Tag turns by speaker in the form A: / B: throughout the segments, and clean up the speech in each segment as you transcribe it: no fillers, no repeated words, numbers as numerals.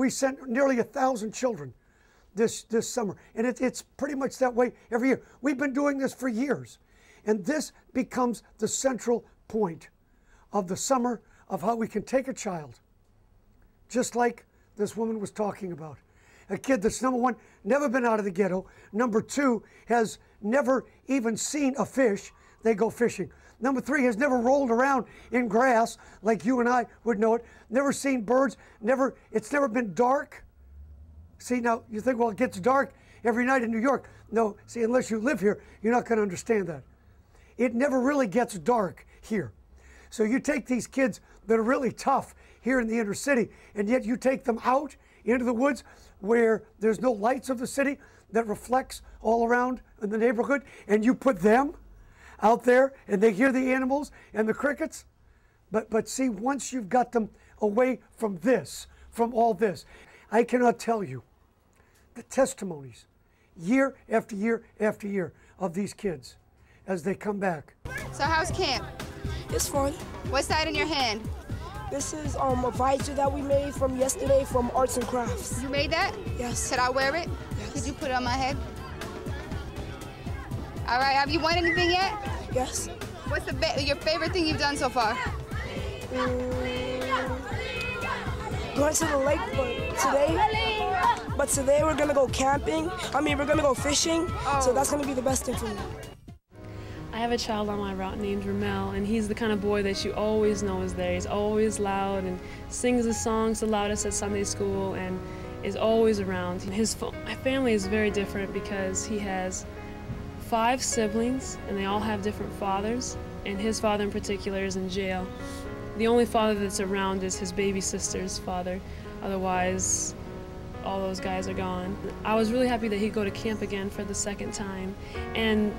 A: we sent nearly 1,000 children this summer. And it's pretty much that way every year. We've been doing this for years. And this becomes the central point of the summer of how we can take a child, just like this woman was talking about. A kid that's, number one, never been out of the ghetto. Number two, has never even seen a fish. They go fishing. Number three, has never rolled around in grass like you and I would know it. Never seen birds. It's never been dark. See, now you think, well, it gets dark every night in New York. No, see, unless you live here, you're not going to understand that. It never really gets dark here. So you take these kids that are really tough here in the inner city, and yet you take them out into the woods where there's no lights of the city that reflects all around in the neighborhood, and you put them out there and they hear the animals and the crickets. But see, once you've got them away from this, from all this, I cannot tell you the testimonies year after year after year of these kids as they come back.
B: So how's camp?
C: It's fun.
B: What's that in your hand?
C: This is a visor that we made from yesterday from Arts and Crafts.
B: You made that?
C: Yes.
B: Could I wear it?
C: Yes.
B: Could you put it on my head? All right, have you won anything yet?
C: Yes.
B: What's your favorite thing you've done so far?
C: Going to the lake, but today we're gonna go camping. We're gonna go fishing, so that's gonna be the best thing for me.
D: I have a child on my route named Ramel, and he's the kind of boy that you always know is there. He's always loud and sings the songs the loudest at Sunday school and is always around. My family is very different because he has 5 siblings, and they all have different fathers, and his father in particular is in jail. The only father that's around is his baby sister's father. Otherwise, all those guys are gone. I was really happy that he'd go to camp again for the 2nd time. And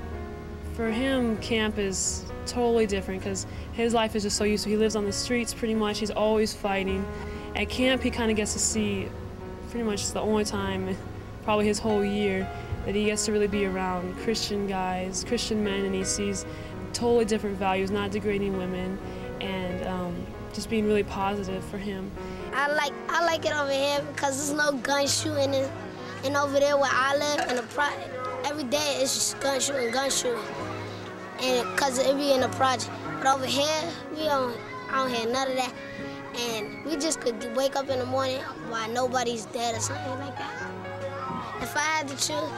D: for him, camp is totally different because his life is just so used to. He lives on the streets pretty much. He's always fighting. At camp, he kind of gets to see pretty much the only time, probably his whole year, that he gets to really be around Christian guys, Christian men, and he sees totally different values, not degrading women, and just being really positive for him.
E: I like it over here because there's no gun shooting, and over there where I live, every day it's just gun shooting, and because it be in the project. But over here, I don't hear none of that, and we just could wake up in the morning while nobody's dead or something like that. If I had to choose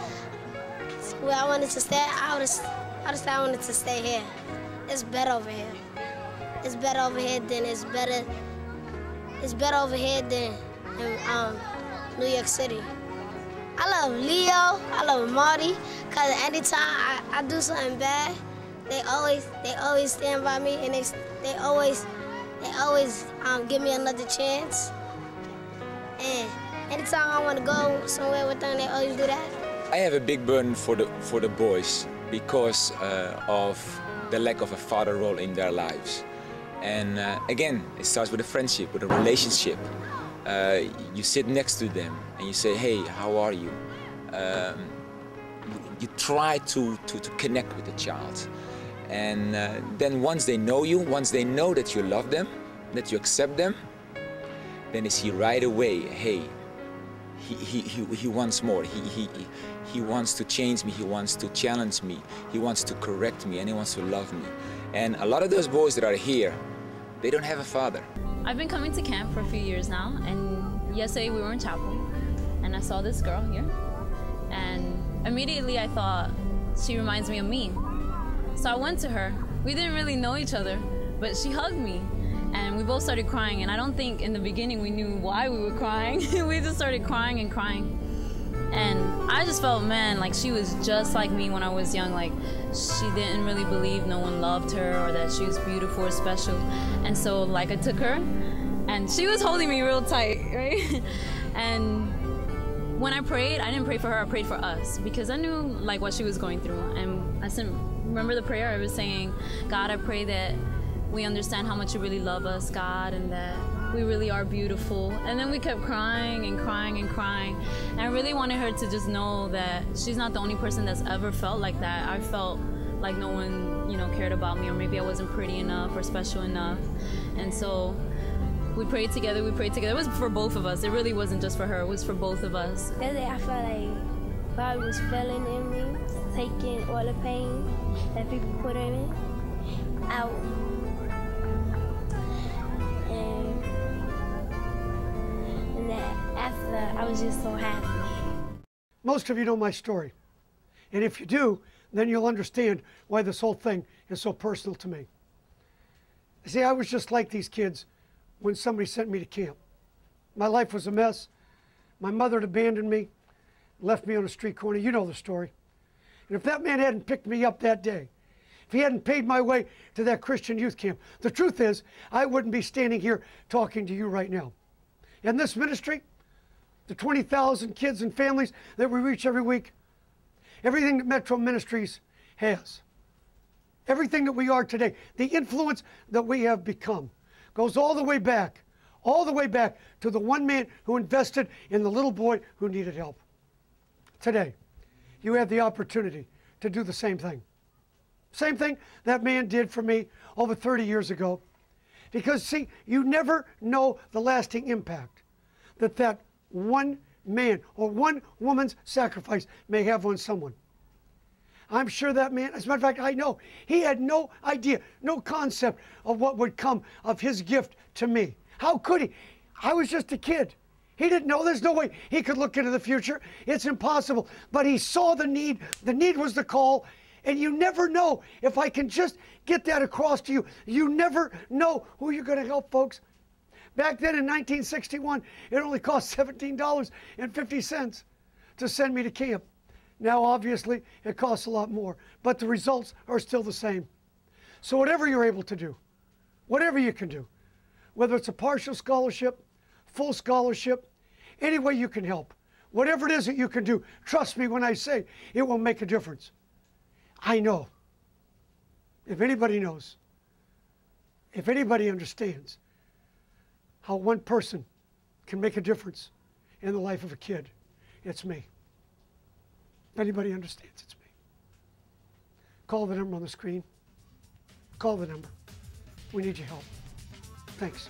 E: where I wanted to stay, I would say I wanted to stay here. It's better over here. It's better over here than It's better over here than in New York City. I love Leo, I love Marty, because anytime I do something bad, they always stand by me, and they always give me another chance. And anytime I want to go somewhere with them, they always do that.
F: I have a big burden for the boys because of the lack of a father role in their lives. And again, it starts with a friendship, with a relationship. You sit next to them and you say, hey, how are you? You try to connect with the child. And then once they know you, once they know that you love them, that you accept them, then they see right away, hey, he wants more. He wants to change me, he wants to challenge me, he wants to correct me, and he wants to love me. And a lot of those boys that are here, they don't have a father.
G: I've been coming to camp for a few years now, and yesterday we were in chapel, and I saw this girl here, and immediately I thought, she reminds me of me. So I went to her. We didn't really know each other, but she hugged me, and we both started crying, and I don't think in the beginning we knew why we were crying. We just started crying and crying. And I just felt, man, like she was just like me when I was young. Like she didn't really believe no one loved her or that she was beautiful or special. And so like I took her and she was holding me real tight, right? And when I prayed, I didn't pray for her, I prayed for us because I knew like what she was going through. And I said, remember the prayer I was saying, God, I pray that we understand how much you really love us, God, and that we really are beautiful. And then we kept crying and crying and crying. And I really wanted her to just know that she's not the only person that's ever felt like that. I felt like no one, cared about me, or maybe I wasn't pretty enough or special enough. And so We prayed together, we prayed together. It was for both of us. It really wasn't just for her, it was for both of us.
E: That day I felt like God was feeling in me, taking all the pain that people put in me out. And that after I was just so happy.
A: Most of you know my story. And if you do, then you'll understand why this whole thing is so personal to me. See, I was just like these kids when somebody sent me to camp. My life was a mess. My mother had abandoned me, left me on a street corner. You know the story. And if that man hadn't picked me up that day, if he hadn't paid my way to that Christian youth camp, the truth is, I wouldn't be standing here talking to you right now. And this ministry, the 20,000 kids and families that we reach every week, everything that Metro Ministries has, everything that we are today, the influence that we have become, goes all the way back to the one man who invested in the little boy who needed help. Today, you have the opportunity to do the same thing. Same thing that man did for me over 30 years ago. Because, see, you never know the lasting impact that that one man or one woman's sacrifice may have on someone. I'm sure that man, as a matter of fact, I know, he had no idea, no concept of what would come of his gift to me. How could he? I was just a kid. He didn't know. There's no way he could look into the future. It's impossible. But he saw the need. The need was the call. And you never know. If I can just get that across to you, you never know who you're going to help, folks. Back then in 1961, it only cost $17.50 to send me to camp. Now, obviously, it costs a lot more, but the results are still the same. So whatever you're able to do, whatever you can do, whether it's a partial scholarship, full scholarship, any way you can help, whatever it is that you can do, trust me when I say it will make a difference. I know. If anybody knows, if anybody understands how one person can make a difference in the life of a kid, it's me. If anybody understands, it's me. Call the number on the screen. Call the number. We need your help. Thanks.